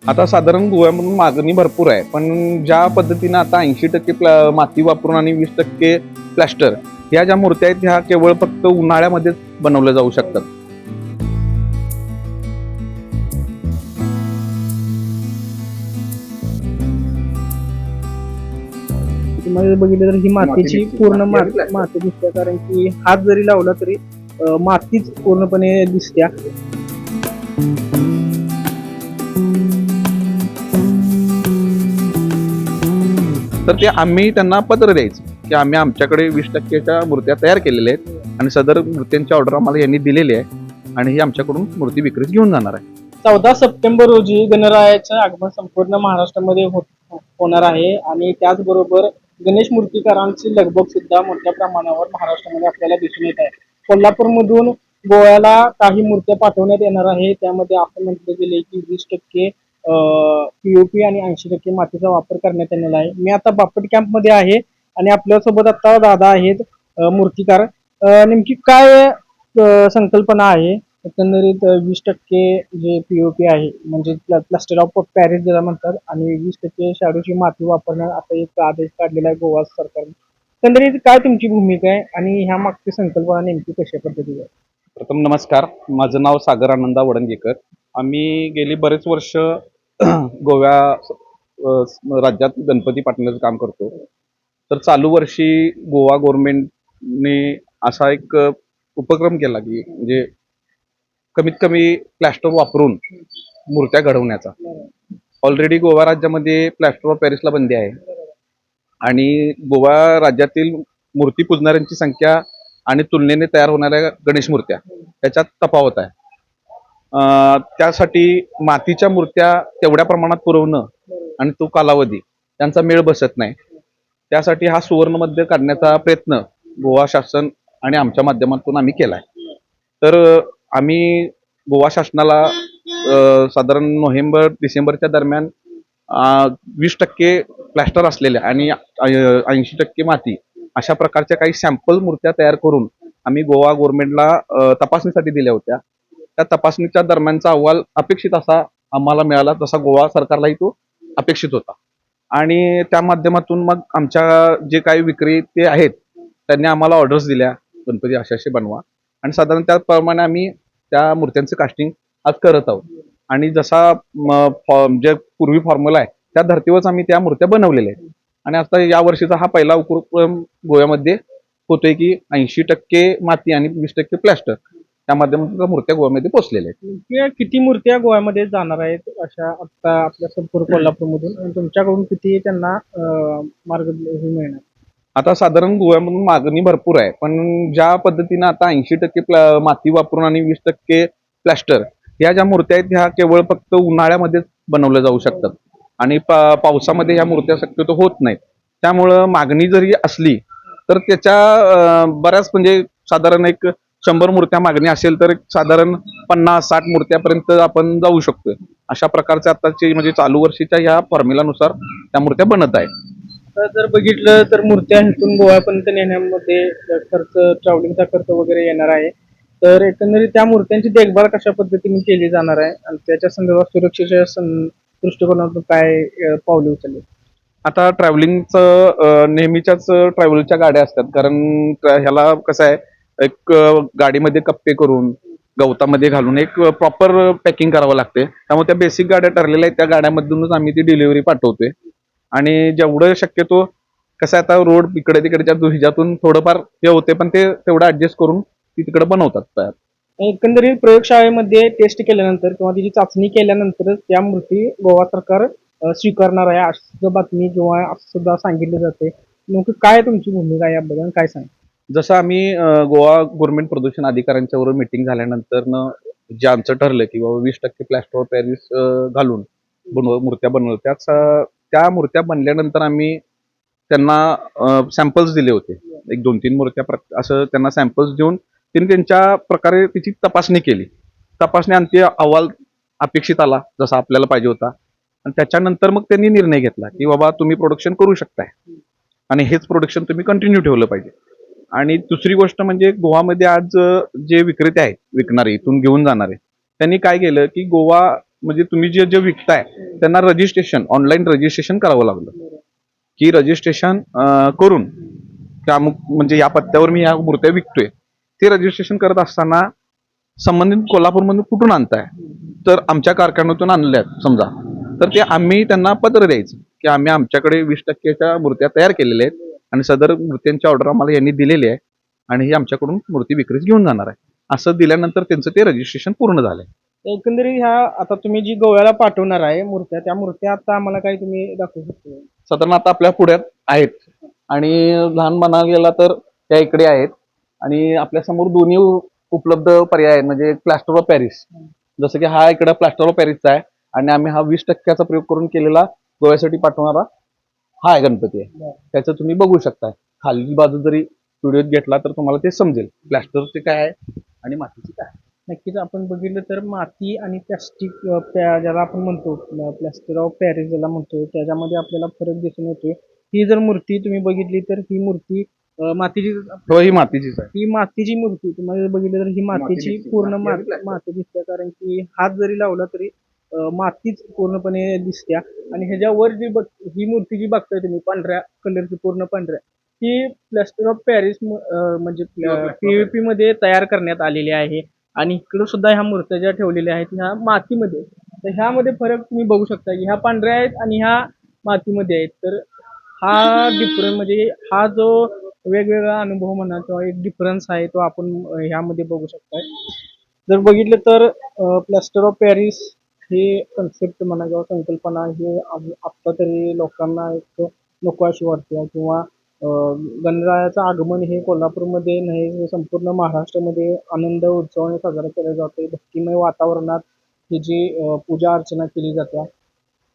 आता साधारण गोव्यामधून मागणी भरपूर आहे, पण ज्या पद्धतीनं आता 80% माती वापरून आणि 20% प्लॅस्टर ह्या ज्या मूर्त्या आहेत ह्या केवळ फक्त उन्हाळ्यामध्येच बनवल्या जाऊ शकतात. तुम्हाला बघितलं तर ही मातीची दिसते. पूर्ण माती आणि plaster. माती दिसते, कारण की हात जरी लावला तरी मातीच पूर्णपणे दिसत्या. तर ते आम्ही त्यांना पत्र द्यायचं की आम्ही आमच्याकडे 20%च्या मूर्त्या तयार केलेल्या आहेत आणि सदर मूर्त्यांची ऑर्डर आम्हाला यांनी दिलेली आहे आणि ही आमच्याकडून मूर्ती विक्रीस घेऊन जाणार आहे. 14 सप्टेंबर रोजी गणरायाचं आगमन संपूर्ण महाराष्ट्रामध्ये होणार आहे आणि त्याचबरोबर गणेश मूर्तिकारांची लगबग सुद्धा मोठ्या प्रमाणावर महाराष्ट्रामध्ये आपल्याला दिसून येत आहे. कोल्हापूरमधून गोव्याला काही मूर्त्या पाठवण्यात येणार आहे. त्यामध्ये असं म्हटलं गेले की 20% पीओपी आणि 80% मातीचा वापर करण्यात येणार आहे. मी आता बापट कॅम्प मध्ये आहे आणि आपल्यासोबत आता दादा आहेत मूर्तिकार. नेमकी काय संकल्पना आहे? एकंदरीत 20% जे पीओपी आहे म्हणजे प्लास्टर ऑफ पॅरिस ज्याला म्हणतात आणि 20% शाडूची माती वापरण्यात असा एक आदेश काढलेला आहे गोवा सरकारने. एकंदरीत काय तुमची भूमिका आहे आणि ह्या मागची संकल्पना नेमकी कशा पद्धतीची आहे? प्रथम नमस्कार, माझं नाव सागर आनंदा वडंगेकर. आम्ही गेली बरेच वर्ष गोव्या राज्यात गणपती पाठवण्याचं काम करतो. तर चालू वर्षी गोवा गव्हर्नमेंटने असा एक उपक्रम केला की म्हणजे कमीत कमी प्लॅस्टर वापरून मूर्त्या घडवण्याचा. ऑलरेडी गोवा राज्यामध्ये प्लॅस्टर ऑफ पॅरिसला बंदी आहे आणि गोवा राज्यातील मूर्ती पूजणाऱ्यांची संख्या आणि तुलनेने तयार होणाऱ्या गणेश मूर्त्या त्याच्यात तफावत आहे. त्यासाठी मातीच्या मूर्त्या तेवढ्या प्रमाणात पुरवणं आणि तो कालावधी त्यांचा मेळ बसत नाही. त्यासाठी हा सुवर्णमध्य काढण्याचा प्रयत्न गोवा शासन आणि आमच्या माध्यमातून आम्ही केलाय. तर आम्ही गोवा शासनाला साधारण नोव्हेंबर डिसेंबरच्या दरम्यान 20% प्लॅस्टर असलेल्या आणि 80% माती अशा प्रकारच्या काही सॅम्पल मूर्त्या तयार करून आम्ही गोवा गव्हर्नमेंटला तपासणीसाठी दिल्या होत्या. त्या तपासणीच्या दरम्यानचा अहवाल अपेक्षित असा आम्हाला मिळाला, तसा गोवा सरकारलाही तो अपेक्षित होता. आणि त्या माध्यमातून मग आमच्या जे काही विक्रेते आहेत त्यांनी आम्हाला ऑर्डर्स दिल्या, गणपती असे बनवा, आणि साधारण त्याप्रमाणे आम्ही त्या मूर्त्यांचं कास्टिंग आज करत आहोत. आणि जसा जे पूर्वी फॉर्म्युला आहे त्या धर्तीवरच आम्ही त्या मूर्त्या बनवलेल्या आहेत. आणि आता या वर्षीचा हा पहिला उपक्रम गोव्यामध्ये होतोय की 80% माती आणि 20% प्लॅस्टर त्या माध्यमातून मूर्त्या गोव्यामध्ये पोहोचलेल्या आहेत. किती मूर्त्या गोव्यामध्ये जाणार आहेत अशा आता आपल्या संपूर्ण कोल्हापूरमधून, आणि तुमच्याकडून किती त्यांना मार्गदर्शन मिळणार? आता साधारण गोव्यामधून मागणी भरपूर आहे, पण ज्या पद्धतीनं आता 80% माती वापरून आणि 20% प्लॅस्टर ह्या ज्या मूर्त्या आहेत ह्या केवळ फक्त उन्हाळ्यामध्येच बनवल्या जाऊ शकतात आणि पावसामध्ये ह्या मूर्त्या शक्यतो होत नाहीत. त्यामुळं मागणी जरी असली तर त्याच्या बऱ्याच म्हणजे साधारण एक 100 मूर्त्या मागणी असेल तर साधारण 50-60 मूर्त्यापर्यंत आपण जाऊ शकतोय. अशा प्रकारचे आताची म्हणजे चालू वर्षीच्या ह्या फॉर्म्युलानुसार त्या मूर्त्या बनत आहेत. आता जर बघितलं तर मूर्त्या इथून गोव्यापर्यंत नेण्यामध्ये खर्च, ट्रॅव्हलिंगचा खर्च वगैरे येणार आहे. तर एकंदरीत त्या मूर्त्यांची देखभाल कशा पद्धतीने केली जाणार आहे आणि त्याच्या संदर्भात सुरक्षेच्या दृष्टिकोनातून काय पावले उचलले? आता ट्रॅव्हलिंगचं नेहमीच्याच ट्रॅव्हलच्या गाड्या असतात, कारण ह्याला कसं आहे, एक गाडीमध्ये कप्पे करून गवतामध्ये घालून एक प्रॉपर पॅकिंग करावं लागते. त्यामुळे त्या बेसिक गाड्या ठरलेल्या आहेत त्या गाड्यामधूनच आम्ही ती डिलिव्हरी पाठवतोय. आणि जेवढं शक्यतो कसं आता रोड इकडे तिकडच्या ह्याच्यातून थोडंफार हे होते, पण ते तेवढं ऍडजस्ट करून ती तिकडे बनवतात तयार. एकंदरीत प्रयोगशाळेमध्ये टेस्ट केल्यानंतर किंवा त्याची चाचणी केल्यानंतरच त्या मूर्ती गोवा सरकार स्वीकारणार आहे असं बातमी किंवा असं सुद्धा सांगितलं जाते. नेमकं काय तुमची भूमिका याबद्दल काय सांग? जसं आम्ही गोवा गव्हर्नमेंट प्रदूषण अधिकाऱ्यांच्या बरोबर मिटिंग झाल्यानंतर जे आमचं ठरलं की बाबा 20% प्लॅस्टर ऑफ पॅरिस घालून मूर्त्या बनवल्या, त्या मूर्त्या बनल्यानंतर आम्ही त्यांना सॅम्पल्स दिले होते. एक 2-3 मूर्त्या असं त्यांना सॅम्पल्स देऊन त्यांनी त्यांच्या प्रकारे त्याची तपासणी केली. तपासणी अंतिम अहवाल अपेक्षित आला जसा आपल्याला पाहिजे होता, आणि त्याच्यानंतर मग त्यांनी निर्णय घेतला की बाबा तुम्ही प्रोडक्शन करू शकताय आणि हेच प्रोडक्शन तुम्ही कंटिन्यू ठेवलं पाहिजे. आणि दुसरी गोष्ट म्हणजे गोवामध्ये आज जे विक्रेते आहेत, विकणारे इथून घेऊन जाणारे, त्यांनी काय केलं की गोवा म्हणजे तुम्ही जे जे विकताय त्यांना रजिस्ट्रेशन ऑनलाईन रजिस्ट्रेशन करावं लागलं की रजिस्ट्रेशन करून त्या म्हणजे या पत्त्यावर मी या मूर्त्या विकतोय ते रजिस्ट्रेशन करत असताना संबंधित कोल्हापूरमधून कुठून आणताय तर आमच्या कारखान्यातून आणल्यात समजा तर ते आम्ही त्यांना पत्र द्यायचं की आम्ही आमच्याकडे 20%च्या मूर्त्या तयार केलेल्या आहेत आणि सदर मूर्त्यांची ऑर्डर आम्हाला यांनी दिलेली आहे आणि ही आमच्याकडून मूर्ती विक्रीस घेऊन जाणार आहे असं दिल्यानंतर त्यांचं ते रजिस्ट्रेशन पूर्ण झालंय एकंदरीत ह्या आता तुम्ही जी गोव्याला पाठवणार आहे मूर्त्या, त्या मूर्त्या आता आम्हाला काही तुम्ही दाखवू शकता? साधारण आता आपल्या पुढ्यात आहेत आणि लहान म्हणायला गेला तर त्या इकडे आहेत आणि आपल्या समोर दोन्ही उपलब्ध पर्याय आहेत म्हणजे प्लास्टर ऑफ पॅरिस जसं की हा इकडे प्लास्टर ऑफ पॅरिसचा आहे आणि आम्ही हा 20%चा प्रयोग करून केलेला गोव्यासाठी पाठवणारा हा आहे गणपती आहे त्याचं तुम्ही बघू शकताय खाली बाजू जरी व्हिडिओत घेतला तर तुम्हाला ते समजेल प्लास्टरचे काय आहे आणि मातीची काय आहे. नक्कीच आपण बघितलं तर माती आणि प्लास्टिक ज्याला आपण म्हणतो प्लास्टर ऑफ पॅरिस ज्याला म्हणतो त्याच्यामध्ये आपल्याला फरक दिसून येतोय. ही जर मूर्ती तुम्ही बघितली तर ही मूर्ती मातीची हो ही मातीचीच आहे ही मातीची मूर्ती तुम्हाला जर बघितलं तर ही मातीची दिसते. पूर्ण माती आणि plastic. माती दिसते कारण की हात जरी लावला तरी मातीच पूर्णपणे दिसत्या आणि ह्याच्यावर जी ही मूर्ती जी बघताय तुम्ही पांढऱ्या कलरची पूर्ण पांढऱ्या ही प्लास्टर ऑफ पॅरिस म्हणजे पीव्हीपी मध्ये तयार करण्यात आलेली आहे आणि इकडे सुद्धा ह्या मूर्त्या ज्या ठेवलेल्या आहेत ह्या मातीमध्ये तर ह्यामध्ये फरक तुम्ही बघू शकता की ह्या पांढऱ्या आहेत आणि ह्या मातीमध्ये आहेत तर हा डिफरन्स म्हणजे हा जो वेगवेगळा अनुभव म्हणा किंवा एक डिफरन्स आहे तो आपण ह्यामध्ये बघू शकताय. जर बघितलं तर प्लास्टर ऑफ पॅरिस हे कन्सेप्ट म्हणा किंवा संकल्पना हे आत्ता तरी लोकांना एक नको अशी वाटते किंवा गणरायाचं आगमन हे कोल्हापूरमध्ये नाही संपूर्ण महाराष्ट्रामध्ये आनंद उत्सवाने साजरा केला जातो. भक्तिमय वातावरणात ही जी पूजा अर्चना केली जाते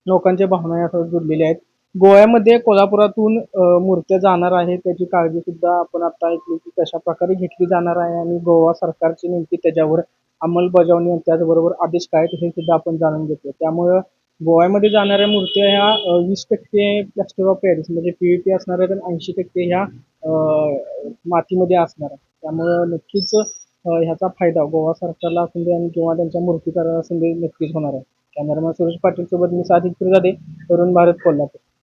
लोकांच्या भावना यासोबत जुडलेल्या आहेत. गोव्यामध्ये कोल्हापुरातून मूर्त्या जाणार आहे त्याची काळजी सुद्धा आपण आता ऐकली की कशा प्रकारे घेतली जाणार आहे आणि गोवा सरकारची नेमकी त्याच्यावर अंमलबजावणी आणि त्याचबरोबर आदेश काय आहेत हे सुद्धा आपण जाणून घेतो. त्यामुळं गोव्यामध्ये जाणाऱ्या मूर्त्या ह्या 20% प्लास्टर ऑफ पॅरिस म्हणजे पीव्हीपी असणार आहेत आणि 80% ह्या मातीमध्ये असणार आहे. त्यामुळं नक्कीच ह्याचा फायदा गोवा सरकारला असून दे आणि किंवा त्यांच्या मूर्तीकाराला असून दे नक्कीच होणार आहे. कॅमेरामॅन सुरेश पाटील सोबत मी सादिक पिरजादे, तरुण भारत, कोल्हापूर.